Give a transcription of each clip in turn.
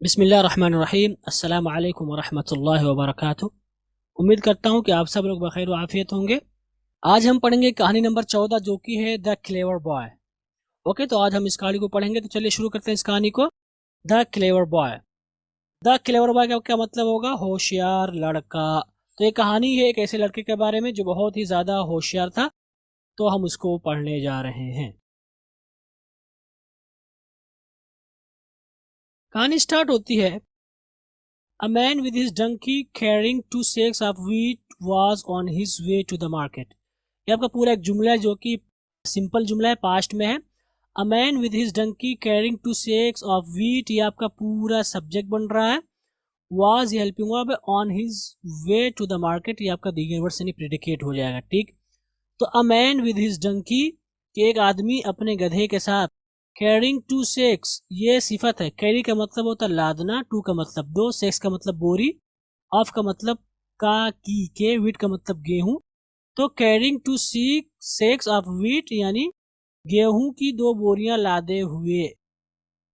बिस्मिल्लाहिर्रहमानिर्रहीम। अस्सलामु अलैकुम वरहमतुल्लाहि वबरकातुहू। उम्मीद करता हूँ कि आप सब लोग बखैर व आफियत होंगे। आज हम पढ़ेंगे कहानी नंबर 14 जो कि है द क्लेवर बॉय। ओके, तो आज हम इस कहानी को पढ़ेंगे, तो चलिए शुरू करते हैं इस कहानी को। The clever boy. The clever boy का क्या मतलब होगा? होशियार लड़का। तो ये कहानी है एक ऐसे लड़के के बारे में जो बहुत ही ज़्यादा होशियार था। तो हम उसको पढ़ने जा रहे हैं। कहानी स्टार्ट होती है। A man with his donkey carrying 2 sacks of wheat was on his way to the market। ये आपका पूरा एक जुमला है जो कि सिंपल जुमला है, पास्ट में है। A man with his donkey carrying 2 sacks of wheat, ये आपका पूरा सब्जेक्ट बन रहा है। Was helping हुआ on his way to the market, ये आपका दीगर वर्ड से नहीं प्रेडिकेट हो जाएगा। ठीक, तो a man with his donkey, एक आदमी अपने गधे के साथ, कैरिंग 2 sacks, ये सिफत है। कैरी का मतलब होता है लादना, 2 का मतलब 2, सेक्स का मतलब बोरी, ऑफ का मतलब का की के, वीट का मतलब गेहूं। तो कैरिंग 2 sacks ऑफ वीट यानी गेहूं की 2 बोरियां लादे हुए।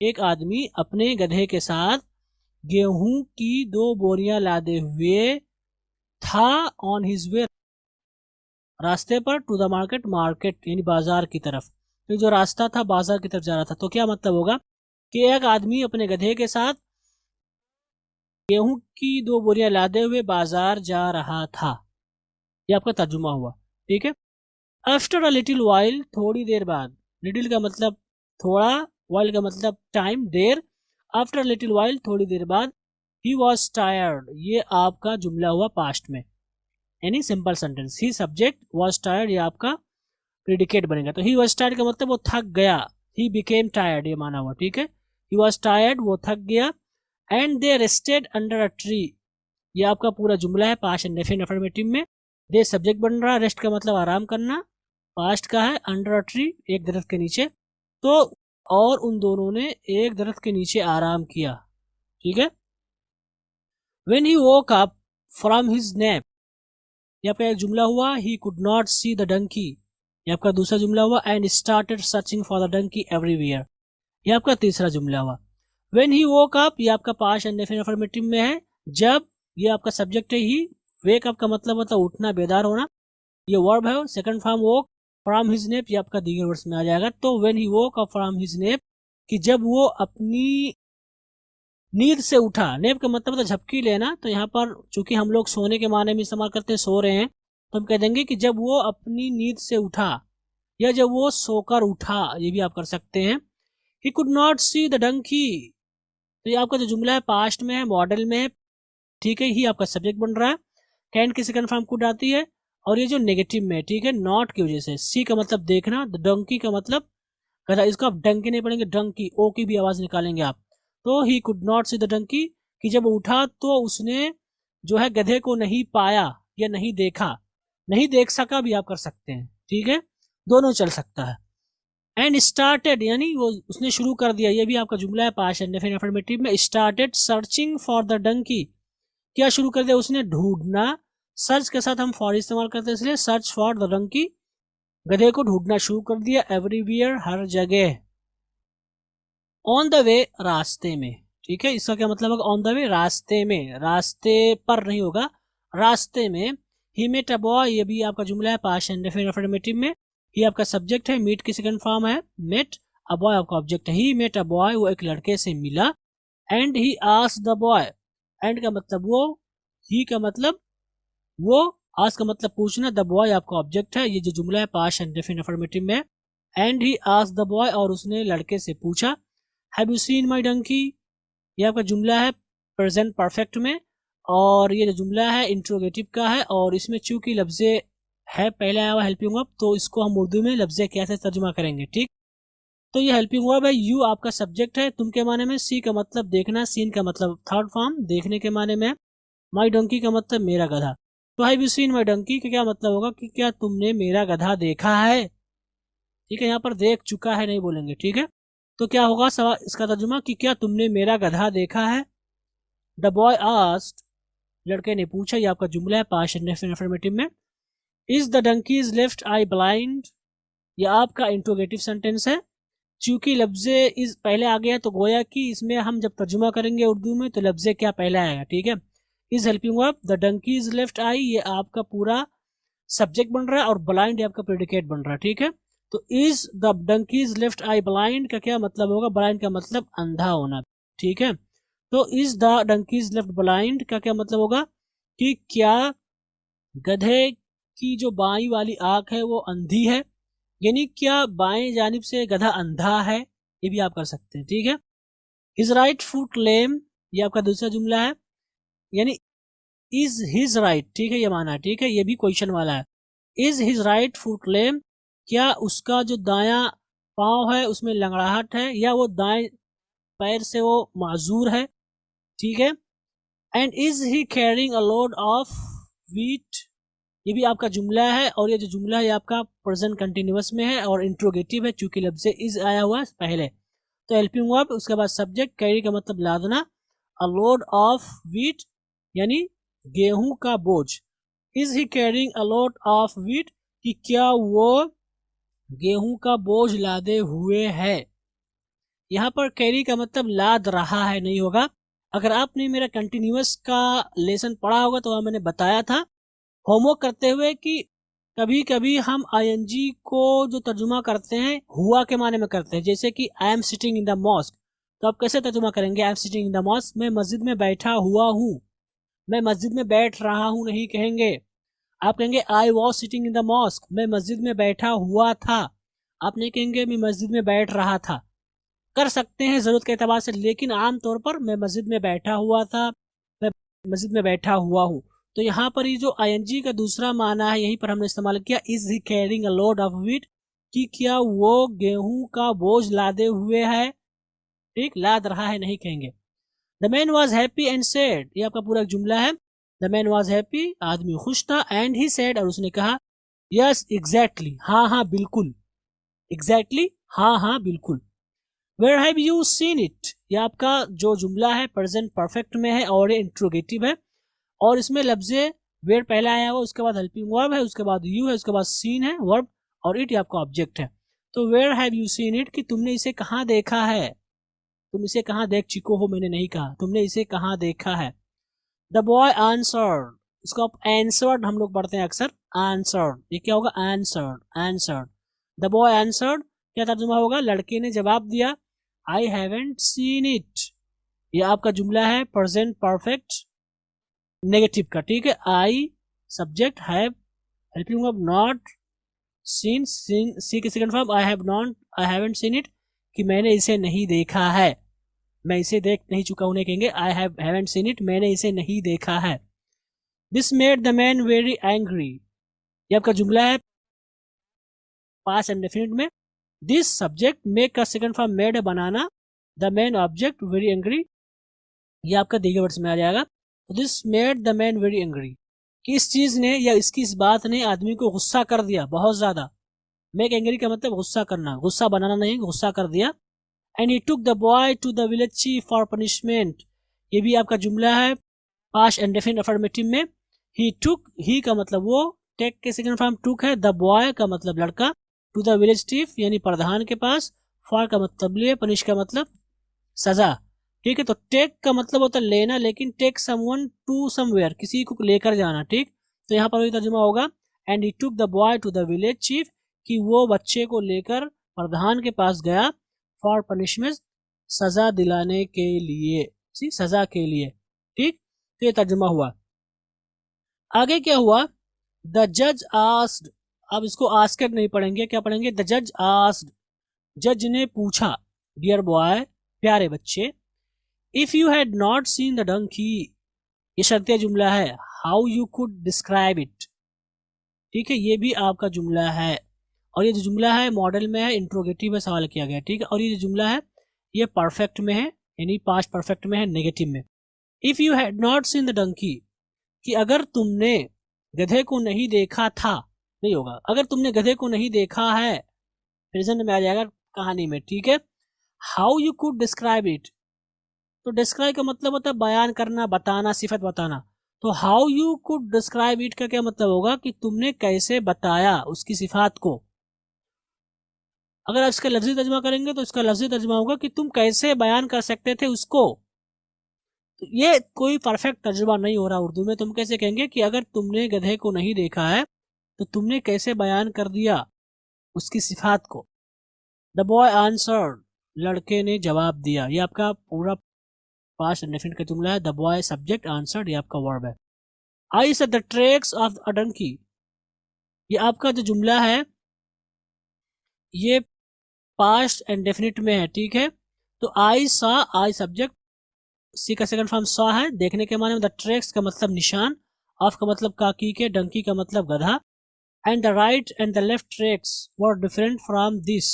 एक आदमी अपने गधे के साथ गेहूं की 2 बोरियां लादे हुए था, ऑन हिज वे, रास्ते पर, टू द मार्केट, मार्केट यानी बाजार की तरफ। तो जो रास्ता था बाजार की तरफ जा रहा था। तो क्या मतलब होगा कि एक आदमी अपने गधे के साथ गेहूं की 2 बोरियां लादे हुए बाजार जा रहा था। यह आपका तर्जुमा हुआ। ठीक है। आफ्टर अ लिटिल वाइल, थोड़ी देर बाद। लिटिल का मतलब थोड़ा, वाइल का मतलब टाइम, देर। आफ्टर लिटिल वाइल, थोड़ी देर बाद। ही वॉज टायर्ड, ये आपका जुमला हुआ पास्ट में, यानी simple sentence. He subject, was tired ये आपका प्रेडिकेट बनेगा। तो ही वॉज टायर्ड का मतलब वो थक गया। ही बिकेम टायर्ड ये माना हुआ। ठीक है, ही वॉज टायर्ड, वो थक गया। And they rested under a tree, ये आपका पूरा जुमला है पास्ट इंडेफिनिट अफर्मेटिव में। दे सब्जेक्ट बन रहा है, रेस्ट का मतलब आराम करना, पास्ट का है। अंडर अ ट्री, एक दरख्त के नीचे। तो और उन दोनों ने एक दरख्त के नीचे आराम किया। ठीक है। When he woke up from his nap, ये आपका एक जुमला हुआ। He could not see the donkey, ये आपका दूसरा जुमला हुआ। And started searching for the donkey everywhere, ये आपका तीसरा जुमला हुआ। व्हेन ही वोक अप, ये आपका पास्ट इंडेफिनिट अफर्मेटिव में है। जब, ये आपका सब्जेक्ट है। ही, वेक अप का मतलब होता है उठना, बेदार होना, ये वर्ब है। Second form woke, from his nap, ये आपका दीगर वर्ड्स में आ जाएगा। तो when he woke up from his nap, कि जब वो अपनी नींद से उठा। नेप का मतलब होता है झपकी लेना। तो यहाँ पर चूंकि हम लोग सोने के माने में इस्तेमाल करते हैं, सो रहे हैं, तो हम कह देंगे कि जब वो अपनी नींद से उठा, या जब वो सोकर उठा, ये भी आप कर सकते हैं। He could not see the donkey, तो ये आपका जो जुमला है पास्ट में है, मॉडल में है। ठीक है, ही आपका सब्जेक्ट बन रहा है। कैन की सेकंड फॉर्म कुड आती है, और ये जो नेगेटिव में, ठीक है, नॉट की वजह से। सी का मतलब देखना, डंकी का मतलब गधा। इसको आप डंकी नहीं पढ़ेंगे, डंकी, ओ की भी आवाज निकालेंगे आप। तो he could not see the donkey, कि जब उठा तो उसने जो है गधे को नहीं पाया या नहीं देखा। नहीं देख सका भी आप कर सकते हैं। ठीक है, दोनों चल सकता है। एंड स्टार्टेड, यानी वो उसने शुरू कर दिया, ये भी आपका जुमला है पास्ट इंडेफिनिट अफर्मेटिव में। Started searching for the donkey, क्या शुरू कर दिया उसने? ढूंढना। सर्च के साथ हम फॉर इस्तेमाल करते हैं, इसलिए सर्च फॉर द डंकी, गधे को ढूंढना शुरू कर दिया। एवरीवेयर, हर जगह। ऑन द वे, रास्ते में। ठीक है, इसका क्या मतलब होगा? ऑन द वे, रास्ते में, रास्ते पर नहीं होगा, रास्ते में। ही मेट अ बॉय, ये भी आपका जुमला है पास्ट इंडेफिनिट अफर्मेटिव में। ये आपका सब्जेक्ट है, मीट की सेकंड फॉर्म है, मेट। अ बॉय आपका ऑब्जेक्ट है। ही मेट अ बॉय, वो एक लड़के से मिला। And he asked the boy, and का मतलब वो, ही का मतलब वो, आस्क का मतलब पूछना, द बॉय आपका ऑब्जेक्ट है। ये जो जुमला है पास्ट इंडेफिनिट अफर्मेटिव में। And he asked the boy, और उसने लड़के से पूछा। Have you seen my donkey, ये आपका जुमला है प्रेजेंट परफेक्ट में। और ये जो जुमला है इंट्रोगेटिव का है, और इसमें चूंकि लफ्जे है पहले आया हुआ हेल्पिंग वर्ब, तो इसको हम उर्दू में लफ्जे कैसे तर्जुमा करेंगे। ठीक, तो ये हेल्पिंग वर्ब है। यू आपका सब्जेक्ट है, तुम के माने में। सी का मतलब देखना, सीन का मतलब थर्ड फॉर्म, देखने के माने में। माई डंकी का मतलब मेरा गधा। तो have you seen my donkey का क्या मतलब होगा कि क्या तुमने मेरा गधा देखा है। ठीक है, यहाँ पर देख चुका है नहीं बोलेंगे। ठीक है, तो क्या होगा सवाल, इसका तर्जुमा कि क्या तुमने मेरा गधा देखा है। द बॉय आस्क्ड, लड़के ने पूछा। ये आपका जुमला है पास्ट इंडेफिनिट अफर्मेटिव में। Is the donkeys left eye blind, ये आपका इंट्रोगेटिव सेंटेंस है। चूंकि लफ्ज़े इस पहले आ गया तो गोया कि इसमें हम जब तर्जुमा करेंगे उर्दू में तो लफ्ज़े क्या पहले आएगा, ठीक है। Is helping up, the donkey is left I, ये आपका पूरा सब्जेक्ट बन रहा है और ब्लाइंड आपका प्रेडिकेट बन रहा है, ठीक है। तो is the donkey is left eye blind का क्या मतलब होगा, ब्लाइंड का मतलब अंधा होना, ठीक है। तो is the donkey is left blind का क्या मतलब होगा कि क्या गधे की जो बाई वाली आंख है वो अंधी है, यानी क्या बाएं जानिब से गधा अंधा है, ये भी आप कर सकते हैं, ठीक है। हिज राइट फुट लेम, ये आपका दूसरा जुमला है, यानी इज हिज राइट, ठीक है, ये माना है, ठीक है, ये भी क्वेश्चन वाला है। इज हिज राइट फुट लेम, क्या उसका जो दायां पांव है उसमें लंगड़ाहट है या वो दाएं पैर से वो माजूर है, ठीक है। And is he carrying a load of wheat, ये भी आपका जुमला है और ये जो जुमला है आपका प्रेजेंट कंटिन्यूअस में है और इंट्रोगेटिव है चूंकि लफ्ज़ से इज आया हुआ है पहले। तो हेल्पिंग वर्ब, उसके बाद सब्जेक्ट, कैरी का मतलब लादना, अ लोड ऑफ व्हीट यानी गेहूं का बोझ। Is he carrying a load of wheat, कि क्या वो गेहूं का बोझ लादे हुए है। यहाँ पर कैरी का मतलब लाद रहा है नहीं होगा। अगर आपने मेरा कंटिन्यूअस का लेसन पढ़ा होगा तो वह मैंने बताया था होमवर्क करते हुए कि कभी कभी हम आईएनजी को जो तर्जुमा करते हैं हुआ के माने में करते हैं, जैसे कि I am sitting in the mosque, तो आप कैसे तर्जुमा करेंगे, I am sitting in the mosque, मैं मस्जिद में बैठा हुआ हूँ, मैं मस्जिद में बैठ रहा हूँ नहीं कहेंगे। आप कहेंगे I was sitting in the mosque, मैं मस्जिद में बैठा हुआ था, आप नहीं कहेंगे मैं मस्जिद में बैठ रहा था। कर सकते हैं जरूरत के एतबार से, लेकिन आमतौर पर मैं मस्जिद में बैठा हुआ था, मैं मस्जिद में बैठा हुआ हूँ। तो यहाँ पर ये जो आईएनजी का दूसरा माना है यहीं पर हमने इस्तेमाल किया, is he carrying a load of wheat, कि क्या वो गेहूं का बोझ लादे हुए है, ठीक, लाद रहा है नहीं कहेंगे। The man was happy and sad, ये आपका पूरा जुमला है। द मैन वॉज हैप्पी, आदमी खुश था, एंड ही सैड, और उसने कहा यस एग्जैक्टली, हाँ हाँ बिल्कुल, एग्जैक्टली हाँ हाँ बिल्कुल। Where have you seen it, ये आपका जो जुमला है प्रेजेंट परफेक्ट में है और ये इंट्रोगेटिव है और इसमें लफ्ज़े वेयर पहले आया हुआ, उसके बाद हेल्पिंग वर्ब है, उसके बाद यू है, उसके बाद सीन है वर्ब और इट आपका ऑब्जेक्ट है। तो where have you seen it, कि तुमने इसे कहाँ देखा है, तुम इसे कहाँ देख चुके हो, मैंने नहीं कहा, तुमने इसे कहाँ देखा है। द बॉय आंसर्ड, इसको आप आंसर्ड हम लोग पढ़ते हैं अक्सर, आंसर्ड, ये क्या होगा, answered, answered. The boy answered, क्या तर्जुमा होगा, लड़के ने जवाब दिया, आई हैवंट सीन इट, ये आपका जुमला है प्रेजेंट परफेक्ट नेगेटिव का, ठीक है। I subject, have helping verb, not, seen, see की second form, I have not, I haven't seen it, कि मैंने इसे नहीं देखा है, मैं इसे देख नहीं चुका हूं, कहेंगे आई हैवंट सीन इट, मैंने इसे नहीं देखा है। This made the man very angry, ये आपका जुमला है पास्ट इंडेफिनिट में। दिस सब्जेक्ट, मेक का second form made, banana, the man object, very angry, ये आपका दीगे वर्ड्स में आ जाएगा। This made the man very angry, कि इस चीज ने या इसकी इस बात ने आदमी को गुस्सा कर दिया बहुत ज्यादा। मेक एंग्री का मतलब गुस्सा करना, गुस्सा बनाना नहीं, गुस्सा कर दिया। And he took the boy to the village chief for punishment, ये भी आपका जुमला है पास्ट इंडेफिनिट अफर्मेटिव में। ही टुक, ही का मतलब वो, टेक के सेकंड फॉर्म टुक है, द बॉय का मतलब लड़का, टू द विलेज चीफ यानी प्रधान के पास, फॉर का मतलब लिए, पनिश का मतलब सजा, ठीक है। तो टेक का मतलब होता है लेना, लेकिन टेक समवन टू समवेयर, किसी को लेकर जाना, ठीक। तो यहाँ पर वही तर्जुमा होगा, and he took the boy to the village chief, कि वो बच्चे को लेकर प्रधान के पास गया, फॉर पनिशमेंट, सजा दिलाने के लिए, सी सजा के लिए, ठीक। तो ये तर्जुमा हुआ। आगे क्या हुआ, द जज आस्क्ड, अब इसको आस्क्ड नहीं पढ़ेंगे, क्या पढ़ेंगे, द जज आस्क्ड, जज ने पूछा, डियर बॉय, प्यारे बच्चे, if you had not seen the donkey, ये शर्तिया जुमला है, how you could describe it, ठीक है, ये भी आपका जुमला है और ये जो जुमला है मॉडल में है, इंट्रोगेटिव में सवाल किया गया, ठीक है। और ये जो जुमला है ये परफेक्ट में है, यानी पास्ट परफेक्ट में है, नेगेटिव में। If you had not seen the donkey, कि अगर तुमने गधे को नहीं देखा था, नहीं होगा, अगर तुमने गधे को नहीं देखा है, प्रेजेंट में आ जाएगा कहानी में, ठीक है। How you could describe it, तो डिस्क्राइब का मतलब होता है बयान करना, बताना, सिफत बताना। तो how you could describe it का क्या मतलब होगा कि तुमने कैसे बताया उसकी सिफात को। अगर आप इसका लफ्जी तर्जमा करेंगे तो इसका लफ्जी तर्जमा होगा कि तुम कैसे बयान कर सकते थे उसको। तो ये कोई परफेक्ट तर्जुमा नहीं हो रहा उर्दू में। तुम कैसे कहेंगे कि अगर तुमने गधे को नहीं देखा है तो तुमने कैसे बयान कर दिया उसकी सिफात को। द बॉय आंसर्ड, लड़के ने जवाब दिया। ये आपका पूरा पास्ट इंडेफिनिट का जुमला है। द बॉय सब्जेक्ट, आंसर्ड ये आपका वर्ब है। I said the tracks of a donkey, ये आपका जो जुमला है ये पास्ट इंडेफिनिट में है, ठीक है। तो आई सा, आई सब्जेक्ट, सी का सेकंड फॉर्म सा है, देखने के माने में। द ट्रैक्स का मतलब निशान, ऑफ का मतलब काकी के, डंकी का मतलब गधा। And the right and the left tracks were different from this,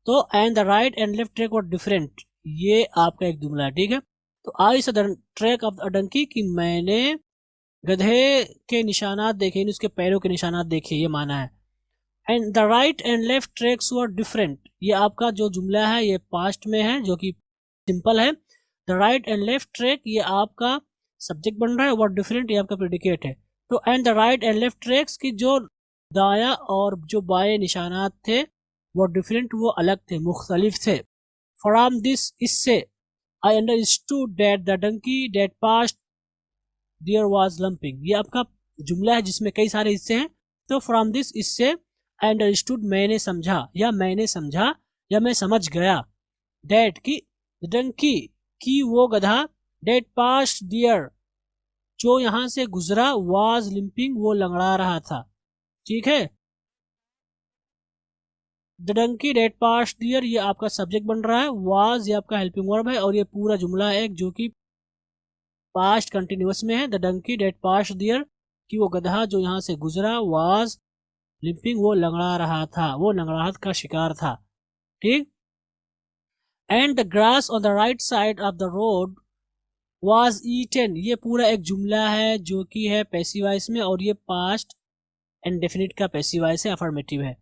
तो and the right and left track were different, ये आपका एक जुमला है, ठीक है। तो I saw the track of the donkey, कि मैंने गधे के निशानात देखे, उसके पैरों के निशानात देखे, ये माना है। And the right and left tracks were different, ये आपका जो जुमला है ये पास्ट में है जो कि सिंपल है। The right and left track ये आपका सब्जेक्ट बन रहा है, वर डिफरेंट ये आपका प्रेडिकेट है। तो and the right and left tracks की जो दाया और जो बाएं निशानात थे वो डिफरेंट, वो अलग थे, मुख्तलिफ थे। फ्रॉम दिस, इससे, I understood that the donkey that passed there was limping, ये आपका जुमला है जिसमें कई सारे हिस्से हैं। तो फ्रॉम दिस, इससे, आई अंडरस्टूड मैंने समझा, या मैंने समझा, या मैं समझ गया, दैट की डंकी की वो गधा, दैट पास्ट देयर जो यहां से गुजरा, वाज लिंपिंग वो लंगड़ा रहा था, ठीक है। The donkey that passed here ये आपका सब्जेक्ट बन रहा है, वाज ये आपका हेल्पिंग वर्ब है, और ये पूरा जुमला है जो कि पास्ट कंटिन्यूअस में है। The donkey that passed here कि वो गधा जो यहाँ से गुजरा, वाज लिंपिंग वो लंगड़ा रहा था, वो लंगड़ाहट का शिकार था, ठीक। And the grass on the right side of the road was eaten, ये पूरा एक जुमला है जो कि है पैसिव वॉइस में, और ये पास्ट इंडेफिनिट का पैसिव वॉइस है, अफर्मेटिव है।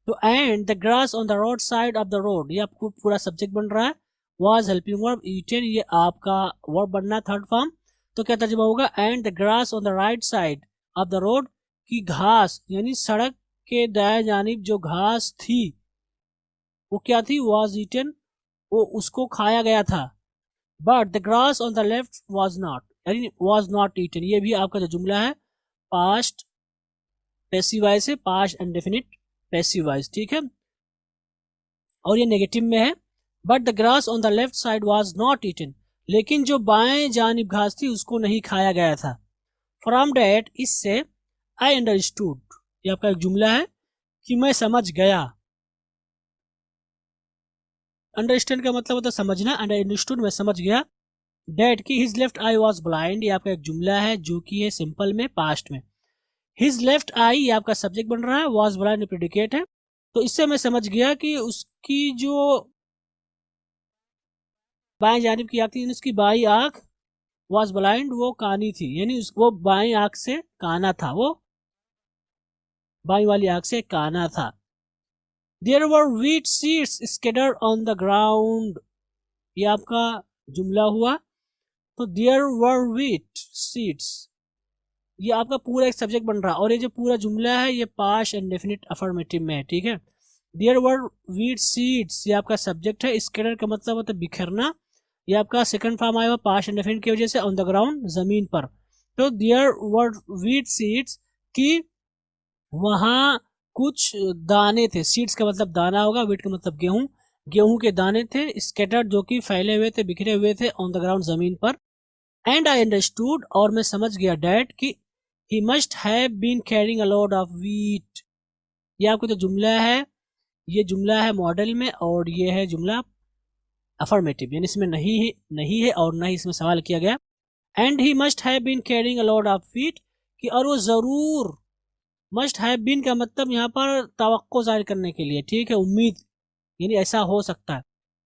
तो and the grass on the road side of the road ये आपको पूरा सब्जेक्ट बन रहा है। वाज हेल्पिंग वर्ब, ईटन ये आपका वर्ब बनना थर्ड फॉर्म। तो क्या तर्जुमा होगा, and the grass on the right side of the road, की घास यानी सड़क के दाएं जानिब जो घास थी वो क्या थी, वाज ईटन वो उसको खाया गया था। But the grass on the left was not, यानी वाज नॉट ईटन, ये भी आपका जो जुमला है पास्ट पैसिव वॉइस है, पास्ट इंडेफिनिट पैसिव वॉइस, ठीक है। और ये नेगेटिव में है। But the grass on the left side was not eaten, लेकिन जो बाएं जानिब घास थी उसको नहीं खाया गया था। फ्रॉम डैट इससे, आई अंडरस्टूड ये आपका एक जुमला है कि मैं समझ गया। अंडरस्टैंड का मतलब होता है समझना, अंडरस्टूड मैं समझ गया। डैट की his left I was blind ये आपका एक जुमला है जो कि है सिंपल में, पास्ट में। हिज लेफ्ट आई ये आपका सब्जेक्ट बन रहा है, वाज ब्लाइंड प्रेडिकेट है। तो इससे मैं समझ गया कि उसकी जो बाएं जानिब की आंख थी, उसकी बाई आंख, वाज ब्लाइंड वो कानी थी, यानी वो बाई आंख से काना था, वो बाई वाली आंख से काना था। There were wheat seeds scattered on the ground ये आपका जुमला हुआ। तो देयर वर व्हीट सीड्स ये आपका पूरा एक सब्जेक्ट बन रहा है, और ये जो पूरा जुमला है ये पास्ट इंडेफिनिट अफर्मेटिव में है, ठीक है। देयर वर व्हीट सीड्स ये आपका सब्जेक्ट है। स्कैटर का मतलब होता है बिखरना, ये आपका सेकंड फॉर्म आया हुआ पास्ट इंडेफिनिट की वजह से, ऑन द ग्राउंड जमीन पर। तो देयर वर व्हीट सीड्स की वहां कुछ दाने थे, सीड्स का मतलब दाना होगा, व्हीट का मतलब गेहूं, गेहूं के दाने थे। स्कैटर्ड जो कि फैले हुए थे, बिखरे हुए थे, ऑन द ग्राउंड जमीन पर। एंड आई अंडरस्टूड और मैं समझ गया, डैट की he must have been carrying a load of wheat ये आपका जो जुमला है ये जुमला है मॉडल में, और ये है जुमला अफर्मेटिव, यानी इसमें नहीं है और ना ही इसमें सवाल किया गया। And he must have been carrying a load of wheat कि और वो जरूर, मस्ट हैव बीन का मतलब यहाँ पर तवक्को जाहिर करने के लिए, ठीक है, उम्मीद, यानी ऐसा हो सकता है।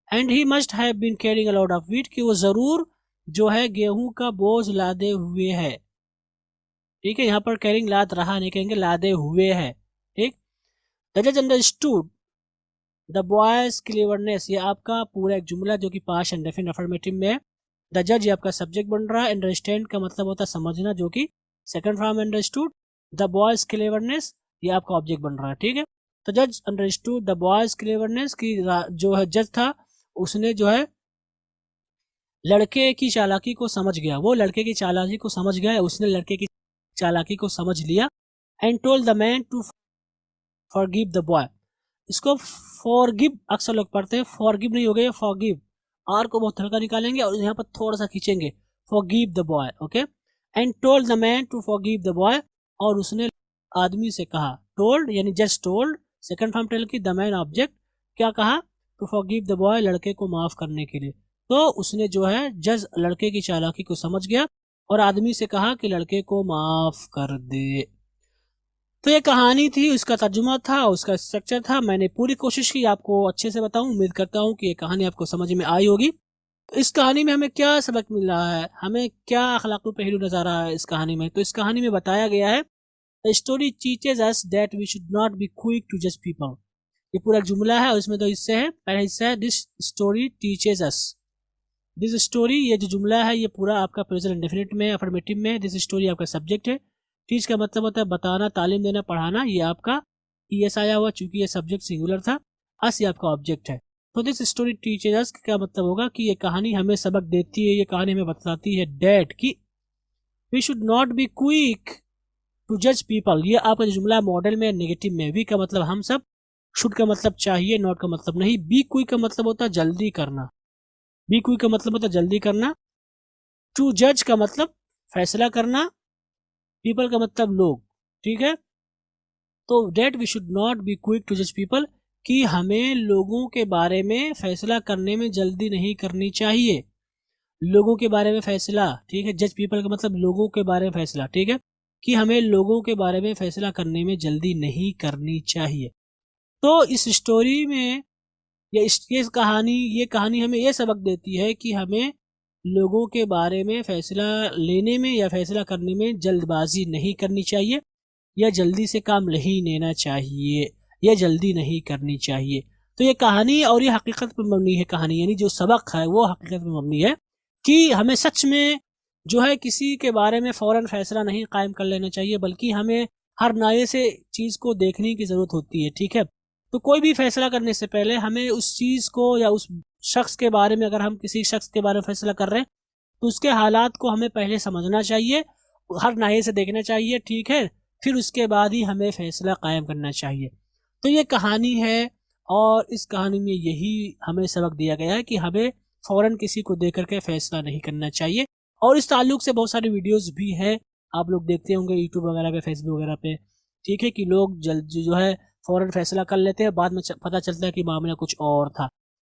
And he must have been carrying a load of wheat कि वो जरूर जो है गेहूं का बोझ लादे हुए है, ठीक है। यहाँ पर कैरिंग लाद रहा नहीं कहेंगे, लादे हुए है, ठीक। द जज अंडरस्टूड द बॉयज क्लेवरनेस ये आपका पूरा एक जुमला जो कि पास्ट इंडेफिनिट अफर्मेटिव में है। द जज ये आपका सब्जेक्ट बन रहा है। अंडरस्टैंड का मतलब होता है समझना, जो कि second form understood. The boys cleverness ये आपका ऑब्जेक्ट बन रहा है, ठीक है। द जज अंडरस्टूड द बॉयज क्लेवरनेस, कि जो है जज था उसने जो है लड़के की चालाकी को समझ गया, वो लड़के की चालाकी को समझ गया, उसने लड़के की चालाकी को समझ लिया। And told the man to forgive the boy, इसको फॉरगिव अक्सर लोग पढ़ते हैं, फॉरगिव नहीं हो गया, फॉरगिव, आर को बहुत हल्का निकालेंगे और यहाँ पर थोड़ा सा खींचेंगे, forgive the boy, okay. And told the man to forgive the boy, और उसने आदमी से कहा, टोल्ड यानी just told, second form tell की, द मैन ऑब्जेक्ट, क्या कहा, टू फॉरगिव द बॉय, लड़के को माफ करने के लिए। तो उसने जो है जज लड़के की चालाकी को समझ गया और आदमी से कहा कि लड़के को माफ कर दे। तो ये कहानी थी, उसका तर्जुमा था, उसका स्ट्रक्चर था। मैंने पूरी कोशिश की आपको अच्छे से बताऊं, उम्मीद करता हूं कि ये कहानी आपको समझ में आई होगी। तो इस कहानी में हमें क्या सबक मिल रहा है, हमें क्या अखलाकी पहलू नजर आ रहा है इस कहानी में? तो इस कहानी में बताया गया है, the story teaches us that we should not be quick to जज पीपल। ये पूरा एक जुमला है और इसमें दो हिस्से हैं। पहला हिस्सा है this story teaches us, this story, ये जो जुमला है ये पूरा आपका प्रेजेंट इंडेफिनिट में, अफर्मेटिव में, दिस स्टोरी आपका सब्जेक्ट है। टीच का मतलब होता है बताना, तालीम देना, पढ़ाना, ये आपका ईएस आया हुआ, चूंकि ये सब्जेक्ट सिंगुलर था। अस ये आपका ऑब्जेक्ट है। तो दिस स्टोरी टीचेज अस का मतलब होगा कि ये कहानी हमें सबक देती है, ये कहानी हमें बताती है डैट की we should not be quick to जज पीपल। ये आपका जो जुमला मॉडल में, नेगेटिव में, वी का मतलब हम सब, शुड का मतलब चाहिए, नॉट का मतलब नहीं, बी क्विक का मतलब होता है जल्दी करना, बी क्विक का मतलब होता है जल्दी करना, टू जज का मतलब फैसला करना, पीपल का मतलब लोग, ठीक है। तो that we should not be quick to जज पीपल, कि हमें लोगों के बारे में फैसला करने में जल्दी नहीं करनी चाहिए, लोगों के बारे में फैसला, ठीक है। जज पीपल का मतलब लोगों के बारे में फैसला, ठीक है, कि हमें लोगों के बारे में फैसला करने में जल्दी नहीं करनी चाहिए। तो इस स्टोरी में या ये कहानी हमें ये सबक देती है कि हमें लोगों के बारे में फैसला लेने में या फैसला करने में जल्दबाजी नहीं करनी चाहिए, या जल्दी से काम नहीं लेना चाहिए, या जल्दी नहीं करनी चाहिए। तो ये कहानी और ये हकीकत पर मबनी है, कहानी यानी जो सबक है वो हकीकत पर मबनी है कि हमें सच में जो है किसी के बारे में फ़ौरन फैसला नहीं कायम कर लेना चाहिए, बल्कि हमें हर नाये से चीज़ को देखने की ज़रूरत होती है, ठीक है। तो कोई भी फैसला करने से पहले हमें उस चीज़ को या उस शख्स के बारे में, अगर हम किसी शख्स के बारे में फैसला कर रहे हैं तो उसके हालात को हमें पहले समझना चाहिए, हर नाहे से देखना चाहिए, ठीक है, फिर उसके बाद ही हमें फैसला कायम करना चाहिए। तो ये कहानी है और इस कहानी में यही हमें सबक दिया गया है कि हमें फ़ौरन किसी को देख करके फैसला नहीं करना चाहिए। और इस ताल्लुक से बहुत सारी वीडियोस भी हैं, आप लोग देखते होंगे यूट्यूब वगैरह पे, फेसबुक वगैरह पे, ठीक है, कि लोग जल्द जो है फ़ौरन फैसला कर लेते हैं, बाद में पता चलता है कि मामला कुछ और था।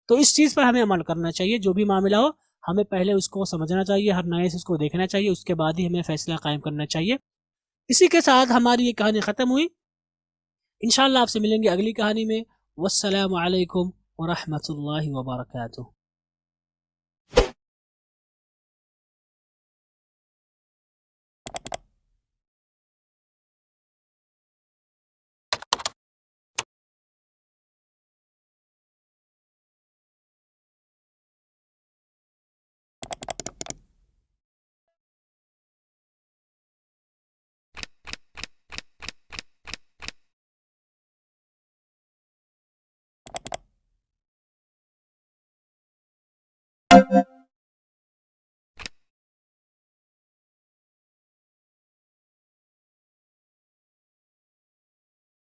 तो इस चीज़ पर हमें अमल करना चाहिए, जो भी मामला हो हमें पहले उसको समझना चाहिए, हर नए से उसको देखना चाहिए, उसके बाद ही हमें फैसला कायम करना चाहिए। इसी के साथ हमारी ये कहानी ख़त्म हुई। इंशाअल्लाह आपसे मिलेंगे अगली कहानी में। वस्सलामु अलैकुम व रहमतुल्लाहि व बरकातुहू।